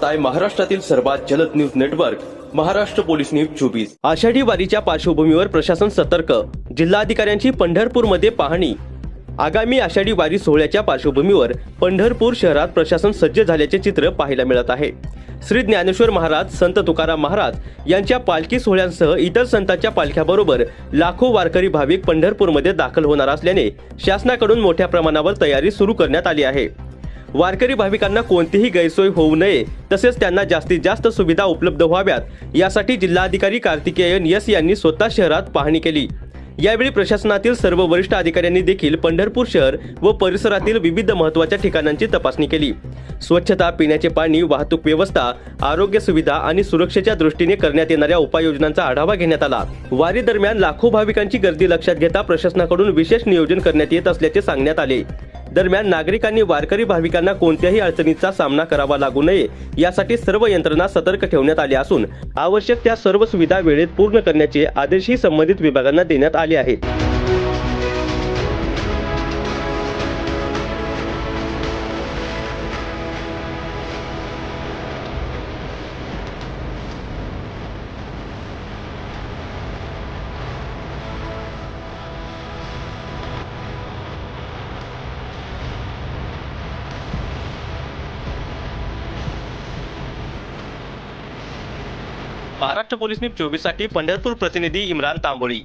पाहताय महाराष्ट्रातील सर्वात जलद news network Maharashtra police news 24। Ashadhi वारीच्या पार्श्वभूमीवर प्रशासन सतर्क, जिल्हाधिकाऱ्यांची पंढरपूरमध्ये पाहणी। आगामी आषाढी वारी सोहळ्याच्या पार्श्वभूमीवर पंढरपूर शहरात प्रशासन सज्ज झाल्याचे चित्र पाहायला मिळत आहे। श्री ज्ञानेश्वर महाराज, संत तुकाराम महाराज यांच्या पालखी सोहळ्यांसह इतर संतांच्या पालख्याबरोबर लाखो वारकरी भाविक पंढरपूरमध्ये दाखल होणार असल्याने शासनाकडून मोठ्या प्रमाणावर तयारी सुरू करण्यात आली आहे। वारकरी भाविकांना कोणतीही गैरसोय होऊ नये तसेच त्यांना जास्तीत जास्त सुविधा उपलब्ध व्हाव्यात यासाठी जिल्हाधिकारी कार्तिकेयन एस यांनी स्वतः शहरात पाहणी केली। यावेळी प्रशासनातील सर्व वरिष्ठ अधिकाऱ्यांनी देखील पंढरपूर शहर व परिसरातील विविध महत्त्वाच्या ठिकाणांची तपासणी केली। स्वच्छता, पिण्याचे पाणी, वाहतूक व्यवस्था, आरोग्य सुविधा आणि सुरक्षेच्या दृष्टीने करण्यात येणाऱ्या उपाययोजनांचा आढावा घेण्यात आला। वारी दरम्यान लाखो भाविकांची गर्दी लक्षात घेता प्रशासनाकडून विशेष नियोजन करण्यात येत असल्याचे सांगण्यात आले। दरम्यान नागरिकांनी वारकरी भाविकांना कोणत्याही अडचणीचा सामना करावा लागू नये यासाठी सर्व यंत्रणा सतर्क ठेवण्यात आल्या असून आवश्यक त्या सर्व सुविधा वेळेत पूर्ण करण्याचे आदेशही संबंधित विभागांना देण्यात आले आहेत। महाराष्ट्र पोलीस न्यूज 24 साठी पंढरपूर प्रतिनिधी इम्रान तांबोळी।